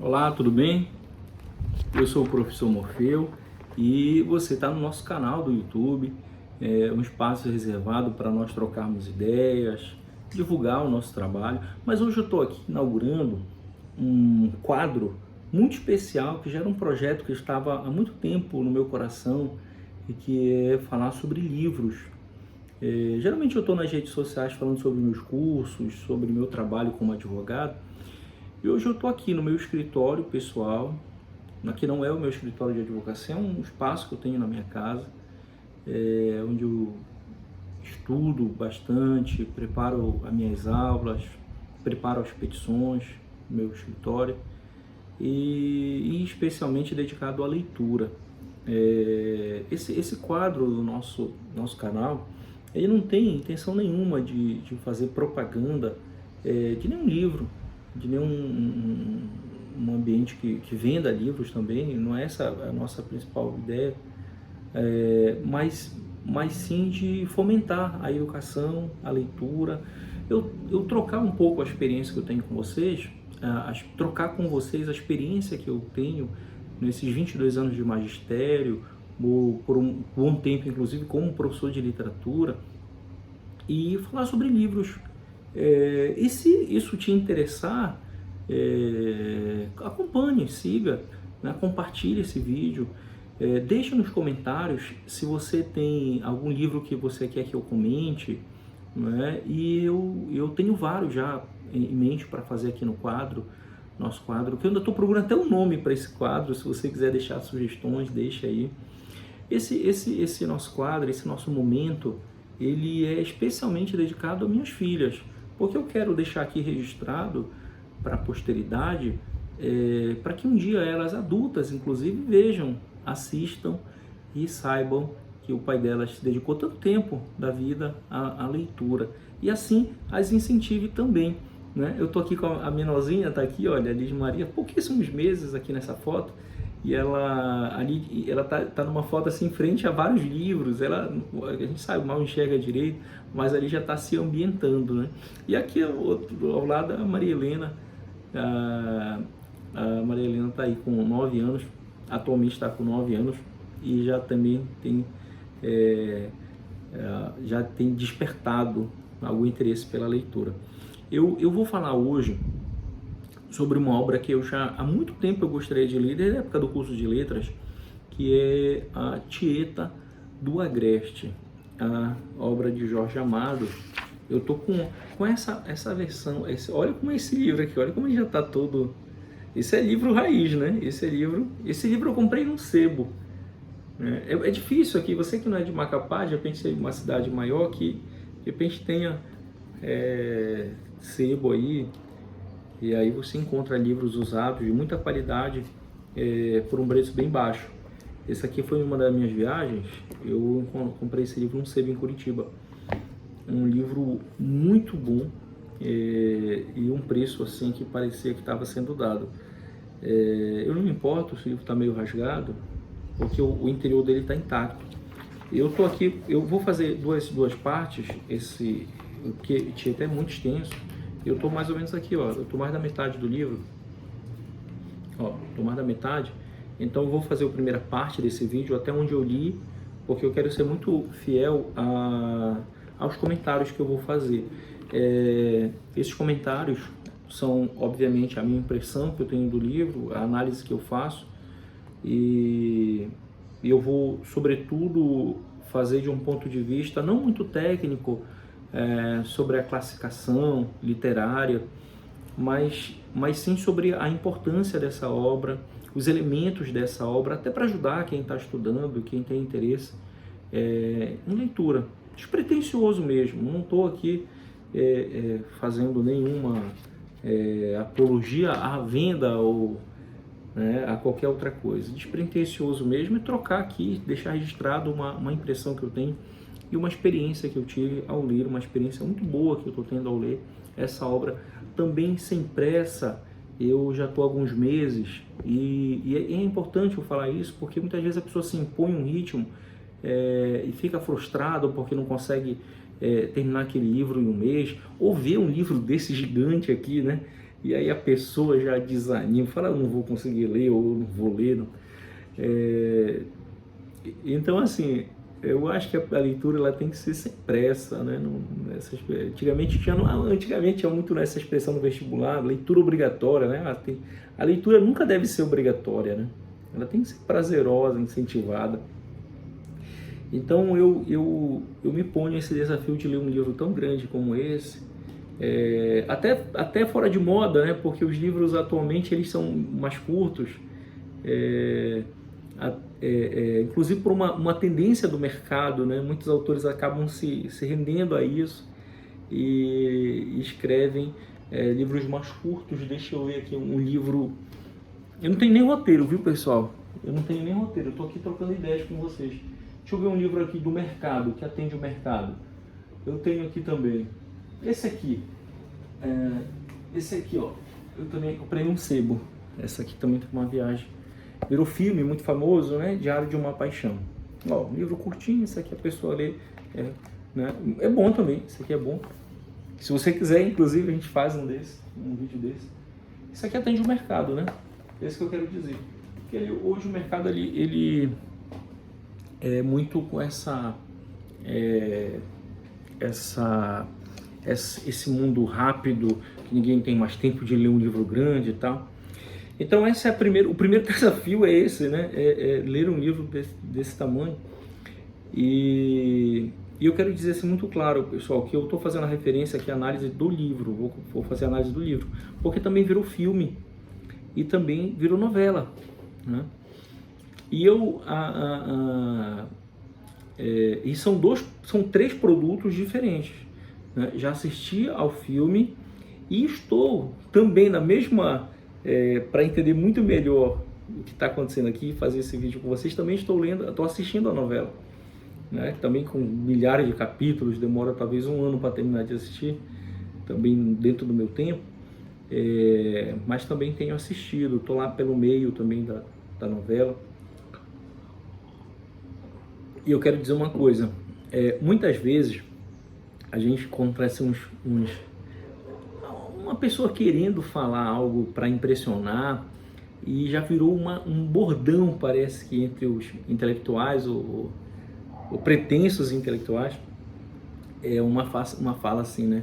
Olá, tudo bem? Eu sou o professor Morfeu e você está no nosso canal do YouTube, um espaço reservado para nós trocarmos ideias, divulgar o nosso trabalho. Mas hoje eu estou aqui inaugurando um quadro muito especial que já era um projeto que estava há muito tempo no meu coração e que é falar sobre livros. Geralmente eu estou nas redes sociais falando sobre meus cursos, sobre meu trabalho como advogado. E hoje eu estou aqui no meu escritório pessoal. Aqui não é o meu escritório de advocacia, é um espaço que eu tenho na minha casa, onde eu estudo bastante, preparo as minhas aulas, preparo as petições no meu escritório e especialmente dedicado à leitura. Esse quadro do nosso canal, ele não tem intenção nenhuma de fazer propaganda de nenhum livro, de nenhum um ambiente que venda livros também. Não é essa a nossa principal ideia, mas sim de fomentar a educação, a leitura, eu trocar um pouco a experiência que eu tenho com vocês, trocar com vocês a experiência que eu tenho nesses 22 anos de magistério, por um bom tempo inclusive como professor de literatura, e falar sobre livros. E se isso te interessar, acompanhe, siga, né? Compartilhe esse vídeo, deixe nos comentários se você tem algum livro que você quer que eu comente, né? E eu tenho vários já em mente para fazer aqui no nosso quadro, que eu ainda estou procurando até um nome para esse quadro. Se você quiser deixar sugestões, deixe aí. Esse nosso quadro, esse nosso momento, ele é especialmente dedicado a minhas filhas, porque eu quero deixar aqui registrado para a posteridade, para que um dia elas, adultas inclusive, vejam, assistam e saibam que o pai delas dedicou tanto tempo da vida à leitura, e assim as incentive também, né? Eu estou aqui com a menorzinha, está aqui, olha, a Liz Maria, pouquíssimos meses aqui nessa foto, e ela tá numa foto assim em frente a vários livros. A gente sabe, mal enxerga direito, mas ali já está se ambientando, né? E aqui ao lado a Maria Helena. A Maria Helena está aí com 9 anos, atualmente está com 9 anos, e já também já tem despertado algum interesse pela leitura. Eu vou falar hoje sobre uma obra que eu já há muito tempo eu gostaria de ler, desde a época do curso de letras, que é a Tieta do Agreste, a obra de Jorge Amado. Eu tô com essa versão, olha como é esse livro aqui, olha como ele já está todo. Esse é livro raiz, né? Esse livro eu comprei num sebo, né? É difícil aqui, você que não é de Macapá, de repente é uma cidade maior, que de repente tenha sebo aí, e aí você encontra livros usados de muita qualidade, por um preço bem baixo. Esse aqui foi uma das minhas viagens, eu comprei esse livro num sebo em Curitiba. Um livro muito bom, e um preço assim que parecia que estava sendo dado. Eu não me importo se o livro está meio rasgado, porque o interior dele está intacto. Eu tô aqui, eu vou fazer duas partes, que Tietê é muito extenso. Eu tô mais ou menos aqui, ó, eu tô mais da metade do livro, ó, tô mais da metade. Então eu vou fazer a primeira parte desse vídeo até onde eu li, porque eu quero ser muito fiel aos comentários que eu vou fazer. Esses comentários são, obviamente, a minha impressão que eu tenho do livro, a análise que eu faço, e eu vou, sobretudo, fazer de um ponto de vista não muito técnico, sobre a classificação literária, mas sim sobre a importância dessa obra, os elementos dessa obra, até para ajudar quem está estudando, quem tem interesse em leitura. Despretensioso mesmo, não estou aqui fazendo nenhuma apologia à venda ou, né, a qualquer outra coisa. Despretensioso mesmo é trocar aqui, deixar registrado uma impressão que eu tenho e uma experiência que eu tive ao ler, uma experiência muito boa que eu estou tendo ao ler essa obra, também sem pressa. Eu já estou há alguns meses, e é importante eu falar isso, porque muitas vezes a pessoa se impõe um ritmo e fica frustrado porque não consegue terminar aquele livro em um mês, ou ver um livro desse gigante aqui, né? e aí a pessoa já desanima, fala, eu não vou conseguir ler, ou eu não vou ler. Não. Então, assim, eu acho que a leitura ela tem que ser sem pressa, né? Antigamente tinha muito nessa expressão no vestibular, leitura obrigatória, né? A leitura nunca deve ser obrigatória, né? Ela tem que ser prazerosa, incentivada. Então eu me ponho esse desafio de ler um livro tão grande como esse, até fora de moda, né? Porque os livros atualmente eles são mais curtos, inclusive por uma tendência do mercado, né? Muitos autores acabam se rendendo a isso e escrevem livros mais curtos. Deixa eu ver aqui um livro. Eu não tenho nem roteiro, viu, pessoal? Eu não tenho nem roteiro, eu estou aqui trocando ideias com vocês. Deixa eu ver um livro aqui do mercado, que atende o mercado. Eu tenho aqui também. Esse aqui, ó. Eu também comprei um sebo. Essa aqui também tem uma viagem. Virou filme muito famoso, né? Diário de uma Paixão. Ó, um livro curtinho, esse aqui a pessoa lê. Né? É bom também, esse aqui é bom. Se você quiser, inclusive, a gente faz um vídeo desse. Isso aqui atende o mercado, né? Esse que eu quero dizer. Porque hoje o mercado ele é muito com esse mundo rápido, que ninguém tem mais tempo de ler um livro grande e tal. Então o primeiro desafio é esse, né? Ler um livro desse tamanho. E eu quero dizer assim muito claro, pessoal, que eu estou fazendo a referência aqui à análise do livro, vou fazer a análise do livro, porque também virou filme e também virou novela, né? E e são 3 produtos diferentes, né? Já assisti ao filme e estou também na mesma, para entender muito melhor o que está acontecendo aqui, fazer esse vídeo com vocês, também estou assistindo a novela, né? Também com milhares de capítulos, demora talvez 1 ano para terminar de assistir, também dentro do meu tempo, mas também tenho assistido, estou lá pelo meio também da novela. E eu quero dizer uma coisa, muitas vezes a gente encontra assim, uma pessoa querendo falar algo para impressionar e já virou um bordão, parece que entre os intelectuais ou pretensos intelectuais, uma fala assim, né?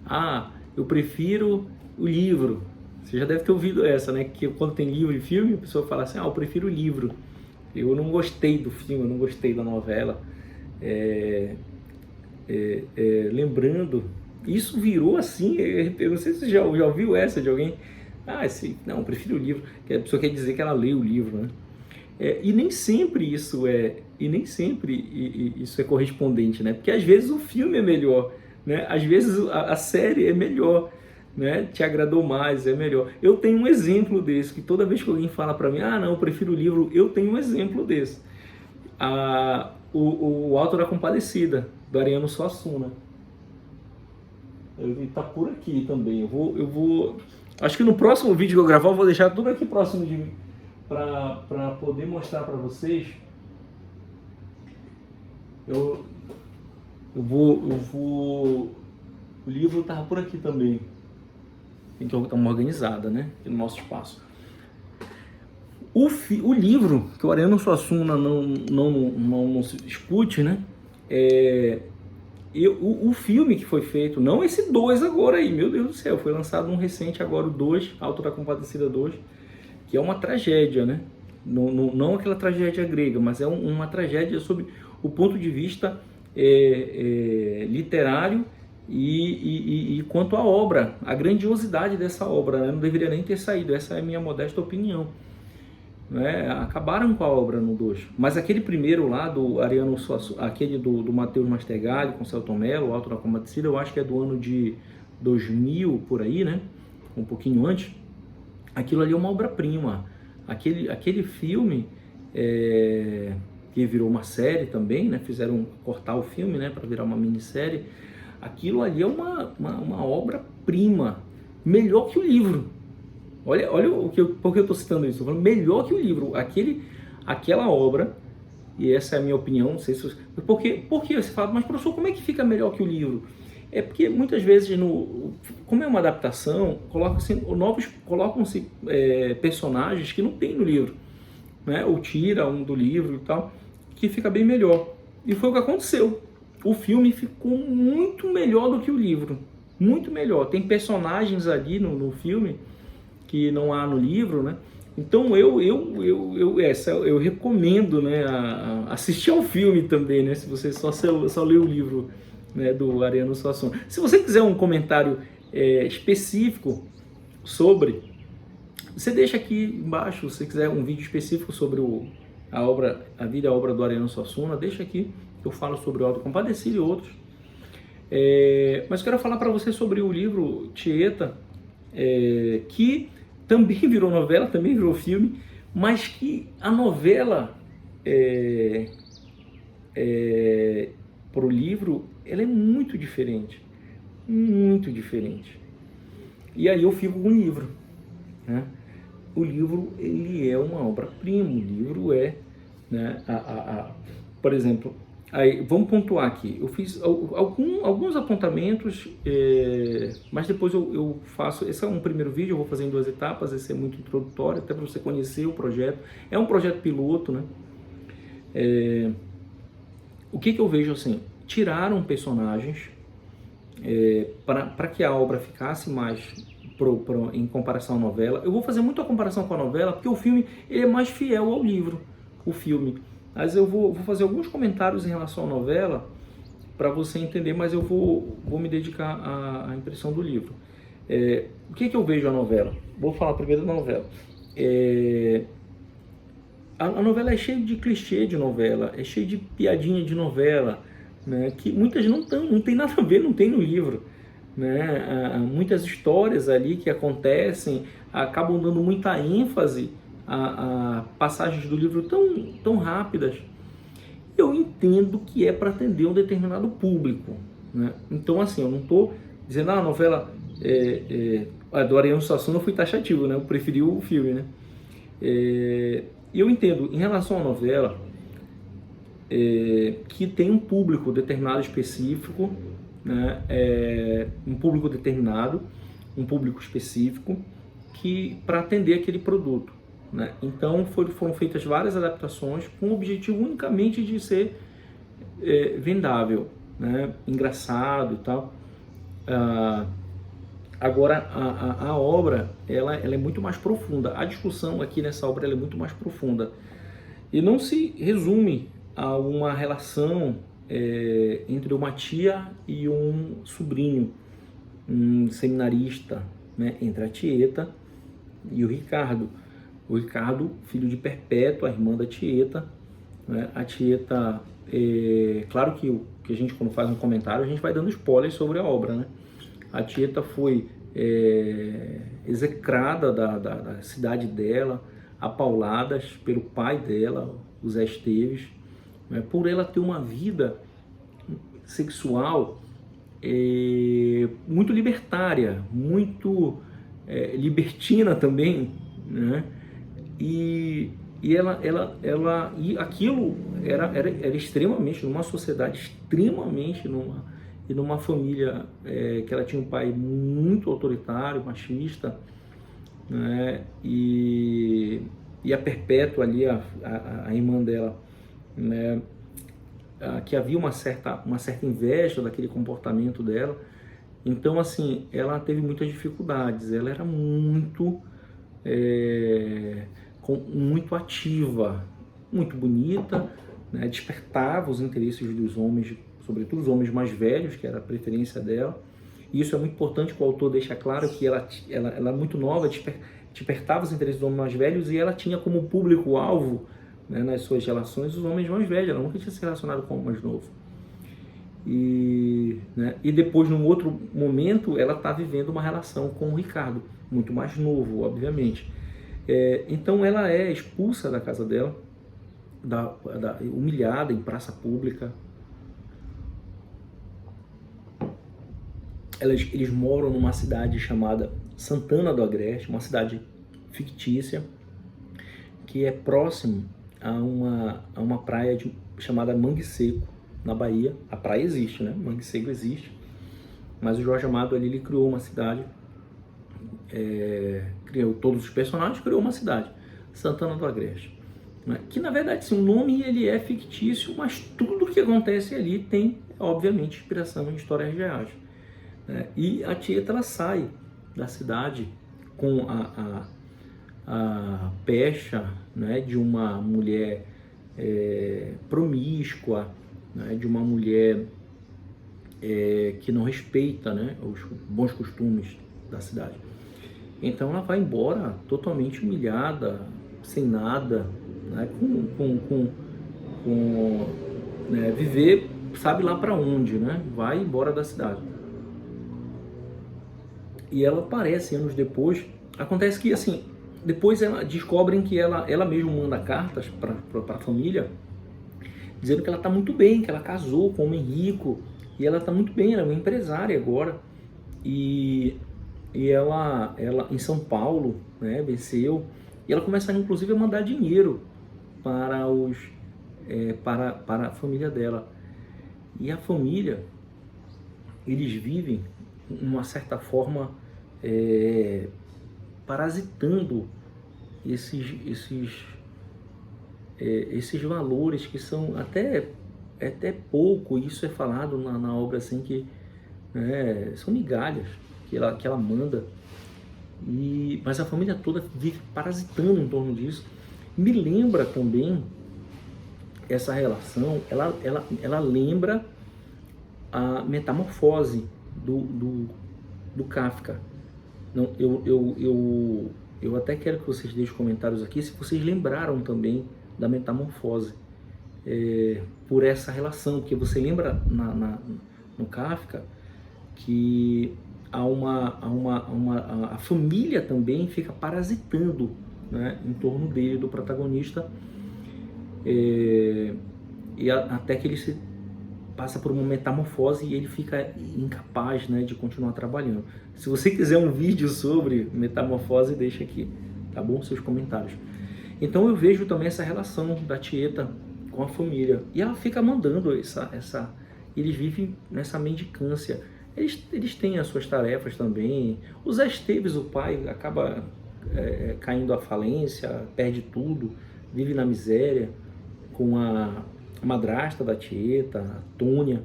Ah, eu prefiro o livro. Você já deve ter ouvido essa, né? Que quando tem livro e filme, a pessoa fala assim, eu prefiro o livro. Eu não gostei do filme, eu não gostei da novela. Lembrando, isso virou assim, eu não sei se você já ouviu essa de alguém. Não, eu prefiro o livro. Que a pessoa quer dizer que ela lê o livro, né? E nem sempre isso é correspondente, né? Porque às vezes o filme é melhor, né? Às vezes a série é melhor, né? Te agradou mais, é melhor. Eu tenho um exemplo desse, que toda vez que alguém fala para mim, não, eu prefiro o livro, eu tenho um exemplo desse. O Alto da Compadecida, do Ariano Suassuna. Ele tá por aqui também. Eu vou... Acho que no próximo vídeo que eu gravar, eu vou deixar tudo aqui próximo de mim, para poder mostrar para vocês. Eu vou... O livro tava por aqui também. Então está uma organizada, né? Aqui no nosso espaço. O livro, que o Ariano Suassuna não se discute, né? O filme que foi feito, não esse 2 agora aí, meu Deus do céu, foi lançado um recente agora, o 2, Alto da Compadecida 2, que é uma tragédia, né? Não aquela tragédia grega, mas é uma tragédia sob o ponto de vista literário e quanto à obra, a grandiosidade dessa obra, né? Não deveria nem ter saído, essa é a minha modesta opinião, né? Acabaram com a obra no 2, mas aquele primeiro lá do Ariano Suassuna, aquele do Matheus Mastroianni com Celton Mello, o Alto da Compadecida, eu acho que é do ano de 2000 por aí, né? Um pouquinho antes. Aquilo ali é uma obra-prima. Aquele filme que virou uma série também, né? Fizeram cortar o filme, né? Para virar uma minissérie. Aquilo ali é uma obra-prima, melhor que o livro. Olha por que eu estou citando isso. Estou falando melhor que o livro. Aquela obra, e essa é a minha opinião, não sei se você... Por que você fala, mas professor, como é que fica melhor que o livro? É porque muitas vezes, como é uma adaptação, colocam-se personagens que não tem no livro, né? Ou tira um do livro e tal, que fica bem melhor. E foi o que aconteceu. O filme ficou muito melhor do que o livro. Muito melhor. Tem personagens ali no filme que não há no livro, né? Então eu recomendo, né, assistir ao filme também, né? Se você só lê o livro, né, do Ariano Suassuna. Se você quiser um comentário específico sobre, você deixa aqui embaixo. Se você quiser um vídeo específico sobre a vida e a obra do Ariano Suassuna, deixa aqui. Eu falo sobre o Auto da Compadecida e outros. Mas quero falar para você sobre o livro Tieta, que também virou novela, também virou filme, mas que a novela para o livro, ela é muito diferente. Muito diferente. E aí eu fico com o livro, né? O livro, ele é uma obra-prima. O livro né, por exemplo, aí, vamos pontuar aqui. Eu fiz alguns apontamentos, mas depois eu faço. Esse é um primeiro vídeo, eu vou fazer em 2 etapas. Esse é muito introdutório, até para você conhecer o projeto. É um projeto piloto, né? O que eu vejo assim? Tiraram personagens para que a obra ficasse mais em comparação à novela. Eu vou fazer muito a comparação com a novela, porque o filme ele é mais fiel ao livro, o filme. Mas eu vou fazer alguns comentários em relação à novela para você entender, mas eu vou me dedicar à impressão do livro. O que eu vejo a novela? Vou falar primeiro da novela. A novela é cheia de clichê de novela, é cheia de piadinha de novela, né, que muitas não tem nada a ver, não tem no livro. Né? Muitas histórias ali que acontecem acabam dando muita ênfase a passagens do livro tão rápidas. Eu entendo que é para atender um determinado público, né? Então, assim, eu não estou dizendo a novela do Ariano Suassuna, eu fui taxativo, né? Eu preferi o filme, né? Eu entendo, em relação à novela, que tem um público determinado específico, né? Um público determinado, um público específico, que para atender aquele produto, né? Então foram feitas várias adaptações com o objetivo unicamente de ser vendável, né? Engraçado e tal. Agora a obra ela é muito mais profunda. A discussão aqui nessa obra ela é muito mais profunda e não se resume a uma relação entre uma tia e um sobrinho, um seminarista, né? Entre a Tieta e o Ricardo. O Ricardo, filho de Perpétua, a irmã da Tieta, né? A Tieta, claro que a gente, quando faz um comentário, a gente vai dando spoilers sobre a obra, né? A Tieta foi execrada da cidade dela, apauladas pelo pai dela, o Zé Esteves, né? Por ela ter uma vida sexual muito libertária, muito libertina também, né? E aquilo era extremamente, numa sociedade extremamente, numa família que ela tinha um pai muito autoritário, machista, né? E a Perpétua ali, a irmã dela, né? Que havia uma certa inveja daquele comportamento dela. Então, assim, ela teve muitas dificuldades. Ela era muito ativa, muito bonita, né? Despertava os interesses dos homens, sobretudo os homens mais velhos, que era a preferência dela. E isso é muito importante, que o autor deixa claro que ela muito nova, despertava os interesses dos homens mais velhos, e ela tinha como público-alvo, né, nas suas relações, os homens mais velhos. Ela nunca tinha se relacionado com o mais novo. E depois, num outro momento, ela está vivendo uma relação com o Ricardo, muito mais novo, obviamente. Então ela é expulsa da casa dela, humilhada em praça pública. Eles moram numa cidade chamada Santana do Agreste, uma cidade fictícia, que é próximo a uma praia chamada Mangue Seco, na Bahia. A praia existe, né? Mangue Seco existe. mas o Jorge Amado ali, ele criou uma cidade, criou todos os personagens, criou uma cidade, Santana do Agreste, né? Que na verdade sim, o nome ele é fictício, mas tudo que acontece ali tem, obviamente, inspiração em histórias reais, né? E a Tieta, ela sai da cidade com a pecha, né, de uma mulher promíscua, né, de uma mulher que não respeita, né, os bons costumes da cidade. Então ela vai embora totalmente humilhada, sem nada, né, né, viver sabe lá para onde, né, vai embora da cidade. E ela aparece anos depois. Acontece que assim, depois descobrem que ela mesma manda cartas para a família, dizendo que ela está muito bem, que ela casou com um homem rico, e ela está muito bem, ela é uma empresária agora, e ela em São Paulo, né, venceu, e ela começa inclusive a mandar dinheiro para para a família dela. E a família, eles vivem uma certa forma parasitando esses valores que são até pouco. Isso é falado na obra assim, que são migalhas que ela manda, mas a família toda vive parasitando em torno disso. Me lembra também essa relação, ela lembra a Metamorfose do Kafka. Não, eu até quero que vocês deixem comentários aqui se vocês lembraram também da Metamorfose, por essa relação, porque você lembra no Kafka que a família também fica parasitando, né, em torno dele, do protagonista, até que ele passa por uma metamorfose e ele fica incapaz, né, de continuar trabalhando. Se você quiser um vídeo sobre metamorfose, deixa aqui, tá bom? Seus comentários. Então eu vejo também essa relação da Tieta com a família, e ela fica mandando eles vivem nessa mendicância. Eles têm as suas tarefas também. O Zé Esteves, o pai, acaba caindo à falência, perde tudo, vive na miséria, com a madrasta da Tieta, a Tônia,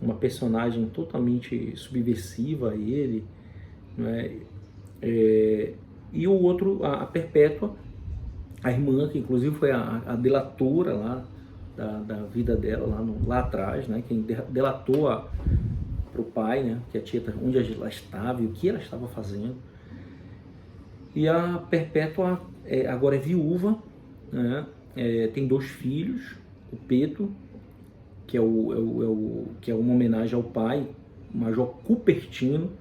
uma personagem totalmente subversiva a ele, né? E o outro, a Perpétua, a irmã, que inclusive foi a delatora lá da vida dela, lá atrás, né? Quem delatou para o pai, né? Que a Tieta, onde ela estava e o que ela estava fazendo. E a Perpétua agora é viúva, né? Tem 2 filhos, o Peto, que é uma homenagem ao pai, o Major Cupertino,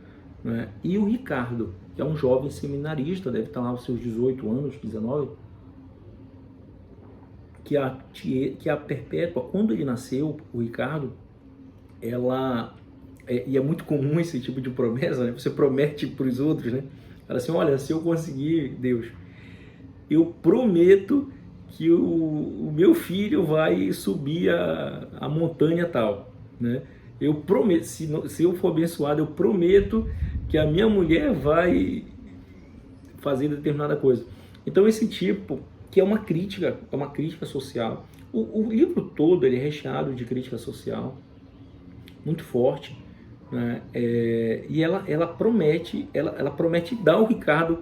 né? E o Ricardo, que é um jovem seminarista, deve estar lá aos seus 18 anos, 19, que a Perpétua, quando ele nasceu, o Ricardo, e é muito comum esse tipo de promessa, né? Você promete para os outros, né? Fala assim, olha, se eu conseguir, Deus, eu prometo que o meu filho vai subir a montanha tal, né? Eu prometo, se eu for abençoado, eu prometo que a minha mulher vai fazer determinada coisa. Então esse tipo, que é uma crítica social. O livro todo ele é recheado de crítica social, muito forte, né? E ela promete dar o Ricardo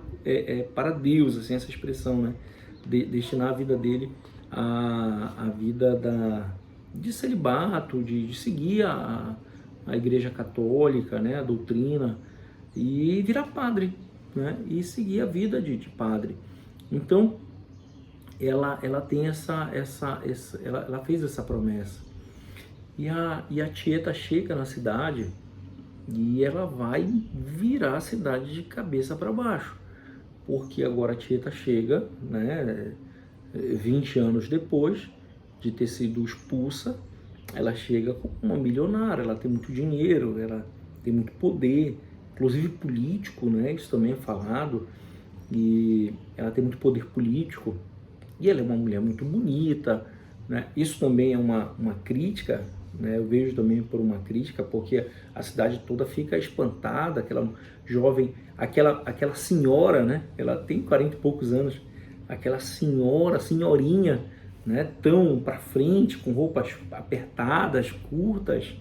para Deus, assim, essa expressão, né? Destinar a vida dele a vida de celibato, de seguir a Igreja Católica, né? A doutrina, e virar padre, né? E seguir a vida de padre. Então ela tem ela fez essa promessa. E a Tieta chega na cidade e ela vai virar a cidade de cabeça para baixo, porque agora a Tieta chega, né, 20 anos depois de ter sido expulsa, ela chega como uma milionária, ela tem muito dinheiro, ela tem muito poder, inclusive político, né, isso também é falado, e ela tem muito poder político, e ela é uma mulher muito bonita, né, isso também é uma crítica, né? Eu vejo também por uma crítica, porque a cidade toda fica espantada, aquela jovem, aquela senhora, né? Ela tem 40 e poucos anos, aquela senhorinha, né? Tão para frente, com roupas apertadas, curtas,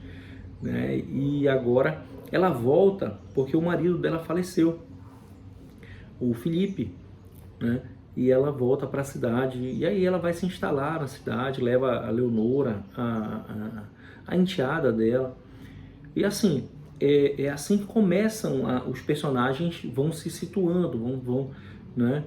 né? E agora ela volta porque o marido dela faleceu, o Felipe, né? E ela volta para a cidade, e aí ela vai se instalar na cidade, leva a Leonora, a enteada dela, e assim, é assim que começam, os personagens vão se situando, né?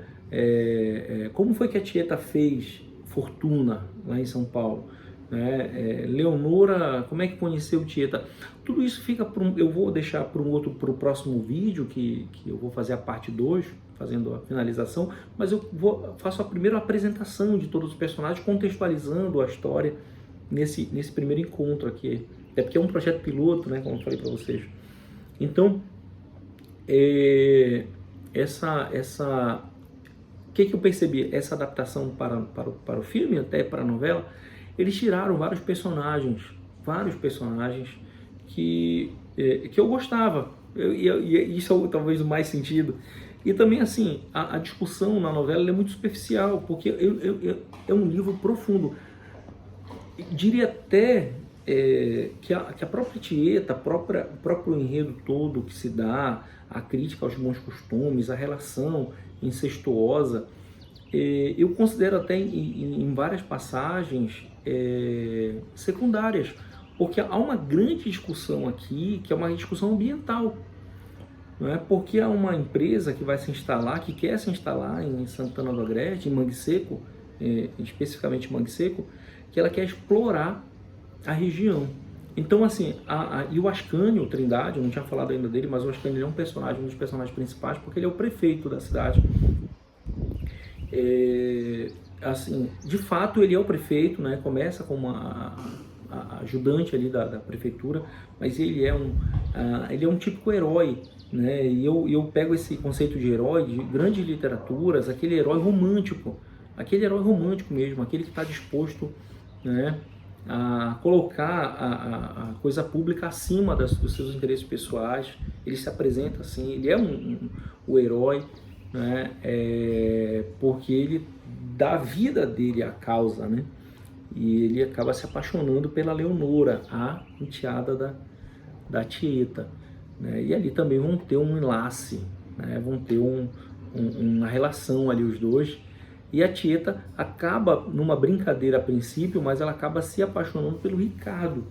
Como foi que a Tieta fez fortuna lá em São Paulo? Né? Leonora, como é que conheceu Tieta? Tudo isso fica eu vou deixar para o próximo vídeo, que eu vou fazer a parte 2, fazendo a finalização, mas eu faço a primeira apresentação de todos os personagens, contextualizando a história nesse primeiro encontro aqui. É porque é um projeto piloto, né, como eu falei para vocês. Então, o que eu percebi? Essa adaptação para o filme, até para a novela, eles tiraram vários personagens que eu gostava, e isso é talvez o mais sentido. E também, assim, a discussão na novela é muito superficial, porque é um livro profundo. Diria até que a própria Tieta, o próprio enredo todo que se dá, a crítica aos bons costumes, a relação incestuosa, eu considero até em várias passagens secundárias, porque há uma grande discussão aqui, que é uma discussão ambiental. Não é? Porque há uma empresa que vai se instalar, que quer se instalar em Santana do Agreste, em Mangue Seco, especificamente Mangue Seco, que ela quer explorar a região. Então, assim, e o Ascânio Trindade, eu não tinha falado ainda dele, mas o Ascânio é um dos personagens principais, porque ele é o prefeito da cidade. Assim, de fato, ele é o prefeito, né? Começa como a ajudante ali da prefeitura, mas ele é um típico herói, né? E eu pego esse conceito de herói de grandes literaturas, aquele herói romântico mesmo, aquele que está disposto, né, a colocar a coisa pública acima dos seus interesses pessoais. Ele se apresenta assim, ele é o herói, né? Porque ele dá a vida dele à causa, né? E ele acaba se apaixonando pela Leonora, a enteada da Tieta, né? E ali também vão ter um enlace, né? Vão ter uma relação ali os dois. E a Tieta acaba numa brincadeira a princípio, mas ela acaba se apaixonando pelo Ricardo,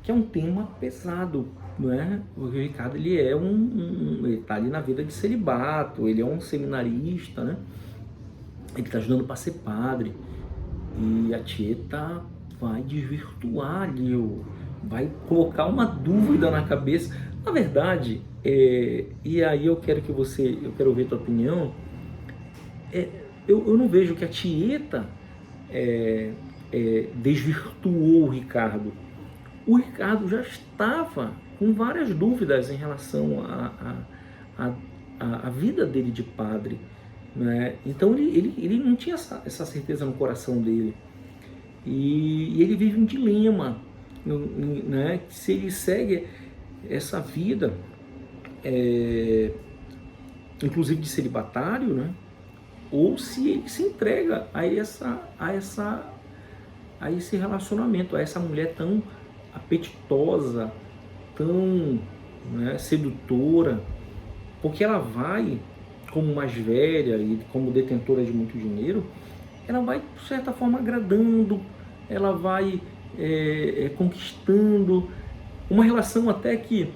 que é um tema pesado, né? O Ricardo, ele ele está ali na vida de celibato, ele é um seminarista, né? Ele está ajudando para ser padre. E a Tieta vai desvirtuar ali, vai colocar uma dúvida na cabeça. Na verdade, e aí eu quero ouvir a tua opinião. Eu não vejo que a Tieta desvirtuou o Ricardo. O Ricardo já estava com várias dúvidas em relação à vida dele de padre, né? Então ele não tinha essa certeza no coração dele. E ele vive um dilema, né? Se ele segue essa vida, inclusive de celibatário, né? Ou se ele se entrega a esse relacionamento, a essa mulher tão apetitosa, tão, né, sedutora, porque ela vai, como mais velha e como detentora de muito dinheiro, ela vai, de certa forma, agradando, ela vai conquistando uma relação até que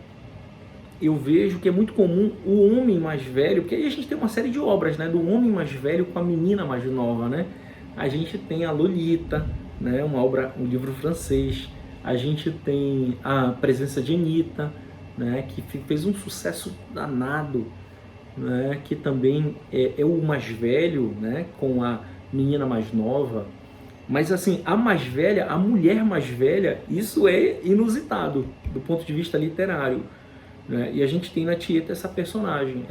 eu vejo que é muito comum o homem mais velho, porque aí a gente tem uma série de obras, né, do homem mais velho com a menina mais nova, né? A gente tem a Lolita, né, um livro francês. A gente tem a presença de Anitta, né, que fez um sucesso danado, né, que também é o mais velho, né, com a menina mais nova. Mas assim, a mulher mais velha, isso é inusitado do ponto de vista literário, né? E a gente tem na Tieta essa personagem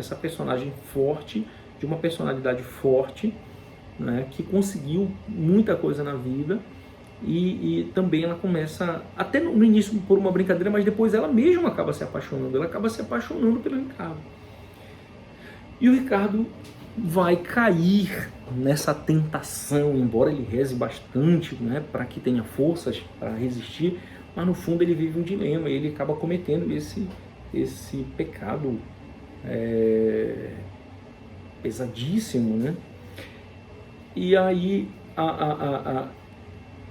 forte, de uma personalidade forte, né, que conseguiu muita coisa na vida, e também ela começa, até no início por uma brincadeira, mas depois ela mesma acaba se apaixonando, ela acaba se apaixonando pelo Ricardo. E o Ricardo vai cair nessa tentação, embora ele reze bastante, né, para que tenha forças para resistir, mas no fundo ele vive um dilema, ele acaba cometendo esse pecado pesadíssimo, né? E aí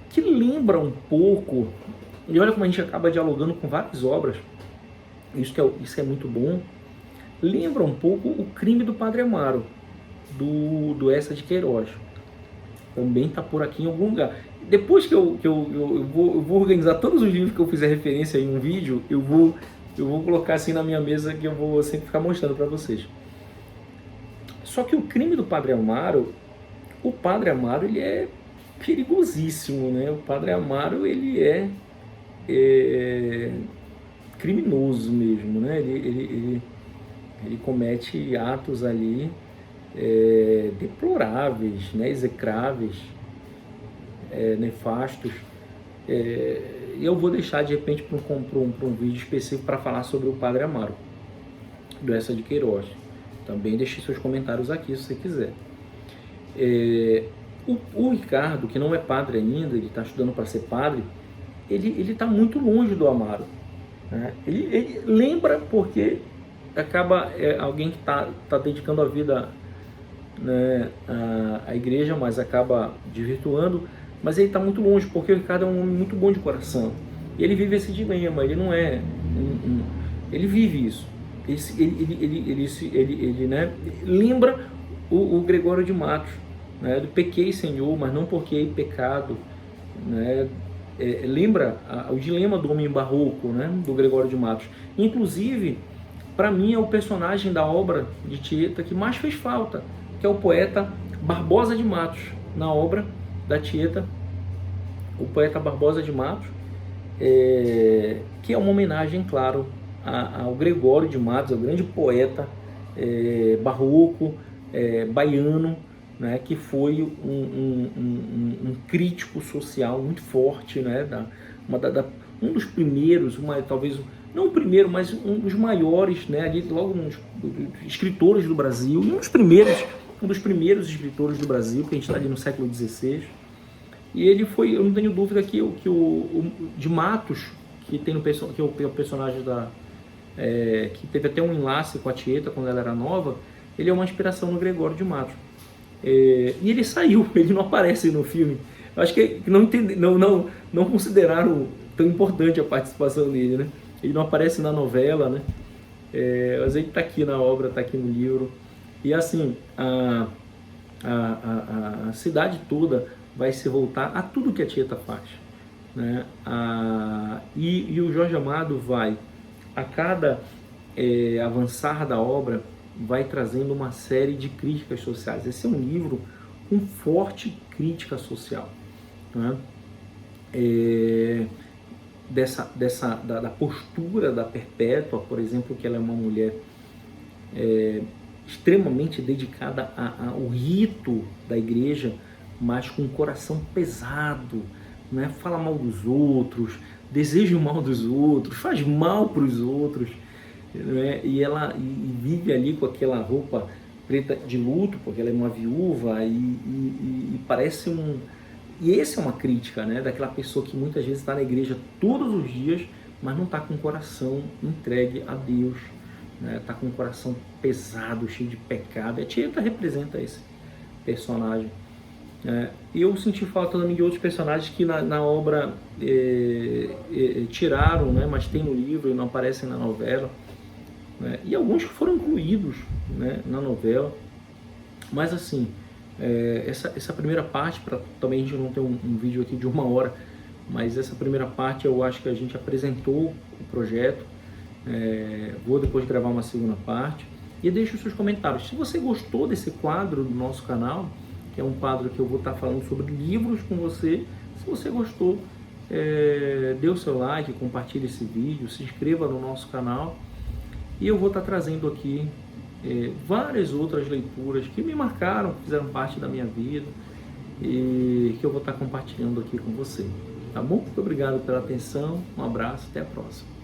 que lembra um pouco, e olha como a gente acaba dialogando com várias obras, isso é muito bom, lembra um pouco o Crime do Padre Amaro, do Eça de Queiroz. Também está por aqui em algum lugar. Depois que eu vou organizar todos os livros que eu fizer referência em um vídeo, eu vou colocar assim na minha mesa, que eu vou sempre ficar mostrando para vocês. Só que o Crime do Padre Amaro, o Padre Amaro, ele é perigosíssimo, né? O Padre Amaro, ele é criminoso mesmo, né? Ele comete atos ali deploráveis, né? Execráveis, nefastos. Eu vou deixar de repente para um vídeo específico para falar sobre o Padre Amaro, do Eça de Queiroz. Também deixe seus comentários aqui se você quiser. O Ricardo, que não é padre ainda, ele está estudando para ser padre, ele está muito longe do Amaro, né? Ele lembra porque acaba alguém que está dedicando a vida, né, à igreja, mas acaba desvirtuando, mas ele está muito longe, porque o Ricardo é um homem muito bom de coração, e ele vive esse dilema, ele não é ele vive isso, ele né, lembra o Gregório de Matos, né, do pequei, Senhor, mas não porque hei pecado, né? Lembra o dilema do homem barroco, né, do Gregório de Matos. Inclusive, para mim é o personagem da obra de Tieta que mais fez falta, que é o poeta Barbosa de Matos, na obra da Tieta, o poeta Barbosa de Matos, que é uma homenagem, claro, ao Gregório de Matos, ao grande poeta barroco, baiano, né, que foi um crítico social muito forte, né, um dos primeiros, talvez não o primeiro, mas um dos maiores, né, ali logo nos escritores do Brasil, um dos primeiros escritores do Brasil, que a gente está ali no século XVI. E ele foi, eu não tenho dúvida que o de Matos, que é o personagem que teve até um enlace com a Tieta quando ela era nova, ele é uma inspiração no Gregório de Matos. E ele saiu, ele não aparece no filme. Eu acho que não consideraram tão importante a participação dele, né? Ele não aparece na novela, né? Mas ele está aqui na obra, está aqui no livro. E assim, a cidade toda vai se voltar a tudo que a Tieta faz, né? E o Jorge Amado vai, a cada avançar da obra, vai trazendo uma série de críticas sociais. Esse é um livro com forte crítica social, né? Da postura da Perpétua, por exemplo, que ela é uma mulher extremamente dedicada ao rito da igreja, mas com um coração pesado, né? Fala mal dos outros, deseja o mal dos outros, faz mal para os outros, né? E ela vive ali com aquela roupa preta de luto, porque ela é uma viúva, e parece E essa é uma crítica, né, daquela pessoa que muitas vezes está na igreja todos os dias, mas não está com o coração entregue a Deus, né? Está com o coração pesado, cheio de pecado. A Tieta representa esse personagem. E eu senti falta também de outros personagens que na obra tiraram, né, mas tem no livro e não aparecem na novela, né? E alguns que foram incluídos, né, na novela. Mas assim, essa primeira parte, para também a gente não ter um vídeo aqui de 1 hora, mas essa primeira parte eu acho que a gente apresentou o projeto. Vou depois gravar uma segunda parte e deixe os seus comentários. Se você gostou desse quadro do nosso canal, que é um quadro que eu vou estar falando sobre livros com você, se você gostou, dê o seu like, compartilhe esse vídeo, se inscreva no nosso canal, e eu vou estar trazendo aqui várias outras leituras que me marcaram, que fizeram parte da minha vida, e que eu vou estar compartilhando aqui com você. Tá bom? Muito obrigado pela atenção, um abraço, até a próxima.